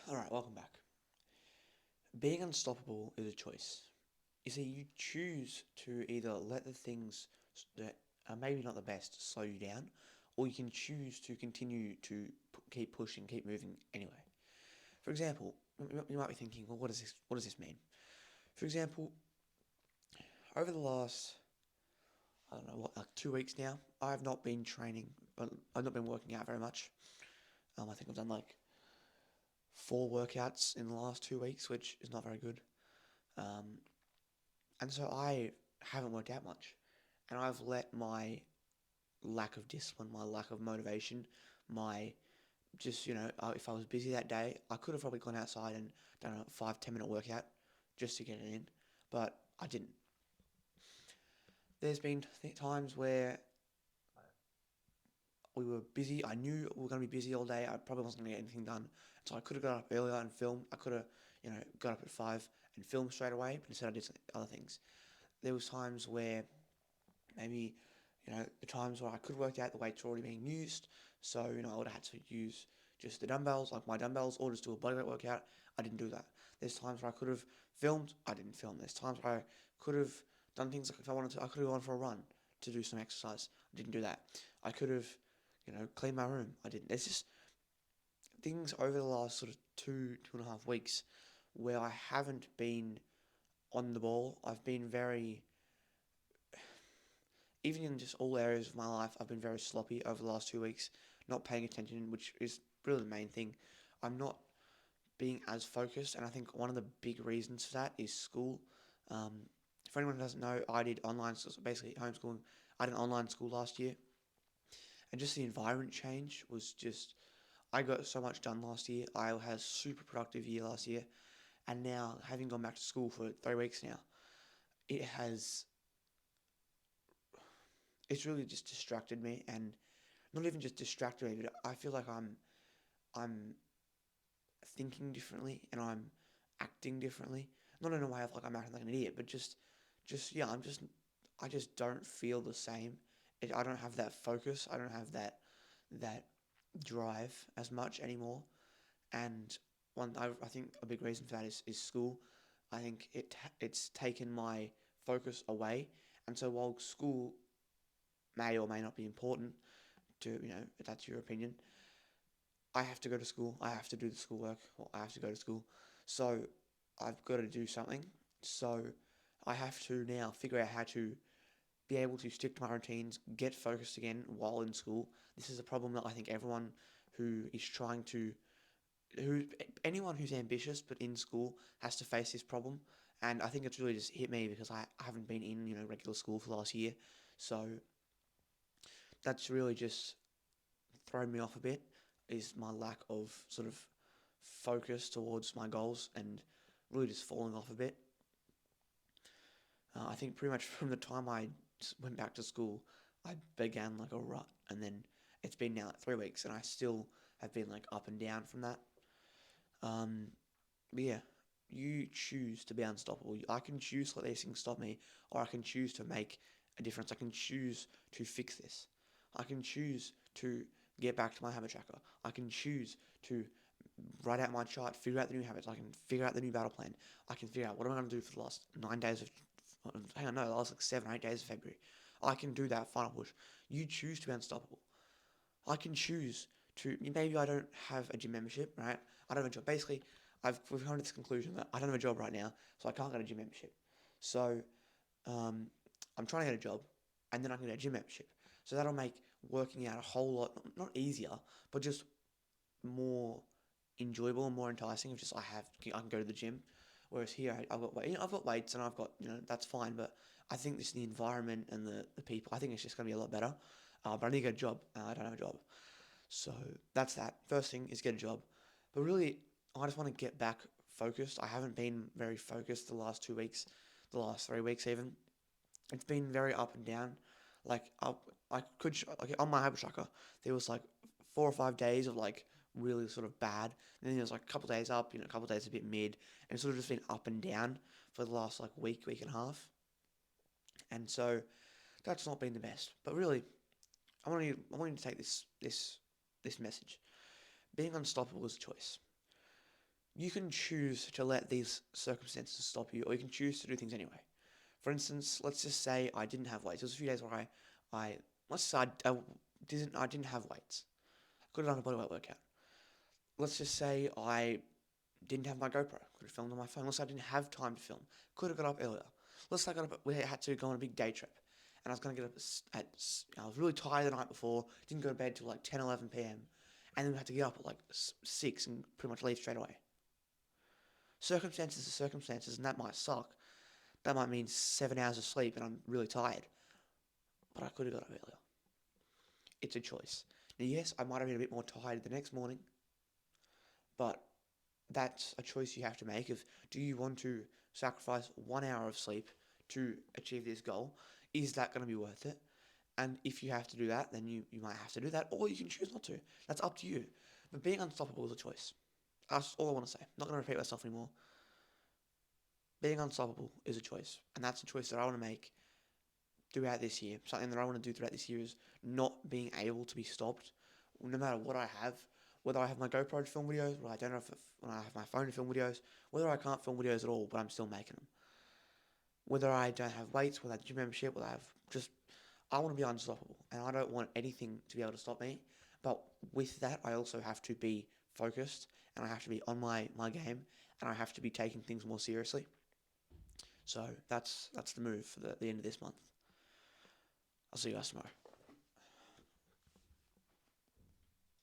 Alright, welcome back. Being unstoppable is a choice. You see, you choose to either let the things that are maybe not the best slow you down, or you can choose to continue to keep pushing, keep moving anyway. For example, you might be thinking, well, what does this mean? For example, over the last, I don't know, like 2 weeks now, I have not been training, but I've not been working out very much. I think I've done like 4 workouts in the last 2 weeks, which is not very good. Um, And so I haven't worked out much. And I've let my lack of discipline, my lack of motivation, my just, if I was busy that day, I could have probably gone outside and done a 5, 10 minute workout just to get it in, but I didn't. There's been times where we were busy. I knew we were going to be busy all day. I probably wasn't going to get anything done. So I could have got up earlier and filmed. I could have, got up at 5 and filmed straight away, but instead I did some other things. There was times where maybe, the times where I could work out the weights were already being used. So, I would have had to use just the dumbbells, like my dumbbells, or just do a bodyweight workout. I didn't do that. There's times where I could have filmed, I didn't film. There's times where I could have done things like if I wanted to, I could have gone for a run to do some exercise. I didn't do that. I could have, cleaned my room. I didn't. There's just things over the last sort of 2.5 weeks where I haven't been on the ball. I've been very even in just all areas of my life, I've been very sloppy over the last 2 weeks, not paying attention, which is really the main thing. I'm not being as focused, and I think one of the big reasons for that is school. Um, for anyone who doesn't know, I did online, so basically homeschooling. I did an online school last year, and just the environment change was just. I got so much done last year. I had a super productive year last year, and now having gone back to school for 3 weeks now, it has. It's really just distracted me, and not even just distracted me, but I feel like I'm thinking differently and I'm acting differently. Not in a way of like I'm acting like an idiot, but just yeah, I just don't feel the same. I don't have that focus. I don't have that drive as much anymore. And I think a big reason for that is school. I think it's taken my focus away, and so while school may or may not be important to if that's your opinion, I have to go to school. I have to do the schoolwork. Or I have to go to school. So I've got to do something. So I have to now figure out how to be able to stick to my routines, get focused again while in school. This is a problem that I think everyone who is trying to, who anyone who's ambitious but in school has to face this problem. And I think it's really just hit me because I haven't been in regular school for the last year. So that's really just thrown me off a bit is my lack of sort of focus towards my goals and really just falling off a bit. I think pretty much from the time I went back to school, I began like a rut, and then it's been now like 3 weeks, and I still have been like up and down from that. Um, but yeah, you choose to be unstoppable. I can choose to let these things stop me, or I can choose to make a difference. I can choose to fix this. I can choose to get back to my habit tracker. I can choose to write out my chart, figure out the new habits. I can figure out the new battle plan. I can figure out what am I going to do for the last 9 days of, hang on, no, the last like 7, 8 days of February. I can do that final push. You choose to be unstoppable. I can choose to, maybe I don't have a gym membership, right? I don't have a job. Basically, we've come to this conclusion that I don't have a job right now, so I can't get a gym membership. So um, I'm trying to get a job, and then I can get a gym membership. So that'll make working out a whole lot, not easier, but just more enjoyable and more enticing. If just I can go to the gym, whereas here I've got weights and I've got that's fine. But I think this the environment and the people. I think it's just gonna be a lot better. But I need to get a job. I don't have a job, so that's that. First thing is get a job. But really, I just want to get back focused. I haven't been very focused the last 2 weeks, the last 3 weeks even. It's been very up and down. Like I could like on my habit tracker, there was like 4 or 5 days of like really sort of bad, and then there was like a couple of days up, a couple of days a bit mid, and it's sort of just been up and down for the last like week and a half, and so that's not been the best. But really, I want you to take this message. Being unstoppable is a choice. you can choose to let these circumstances stop you, or you can choose to do things anyway. For instance, let's just say I didn't have weights. There was a few days where I let's say I didn't have weights. I could have done a bodyweight workout. Let's just say I didn't have my GoPro. Could have filmed on my phone. Let's say I didn't have time to film. Could have got up earlier. Let's say I got up. We had to go on a big day trip, and I was gonna get up I was really tired the night before. Didn't go to bed till like 10, 11 p.m. And then we had to get up at like 6 and pretty much leave straight away. Circumstances are circumstances, and that might suck. That might mean 7 hours of sleep, and I'm really tired. But I could have got up earlier. It's a choice. Now, yes, I might have been a bit more tired the next morning, but that's a choice you have to make. Of do you want to sacrifice 1 hour of sleep to achieve this goal? Is that going to be worth it? And if you have to do that, then you might have to do that, or you can choose not to. That's up to you. But being unstoppable is a choice. That's all I want to say. I'm not going to repeat myself anymore. Being unstoppable is a choice, and that's a choice that I want to make throughout this year. Something that I want to do throughout this year is not being able to be stopped, no matter what I have. Whether I have my GoPro to film videos, or I don't have when I have my phone to film videos, whether I can't film videos at all, but I'm still making them. Whether I don't have weights, whether I have gym membership, whether I have just, I want to be unstoppable, and I don't want anything to be able to stop me. But with that, I also have to be focused, and I have to be on my game, and I have to be taking things more seriously. So that's the move for the end of this month. I'll see you guys tomorrow.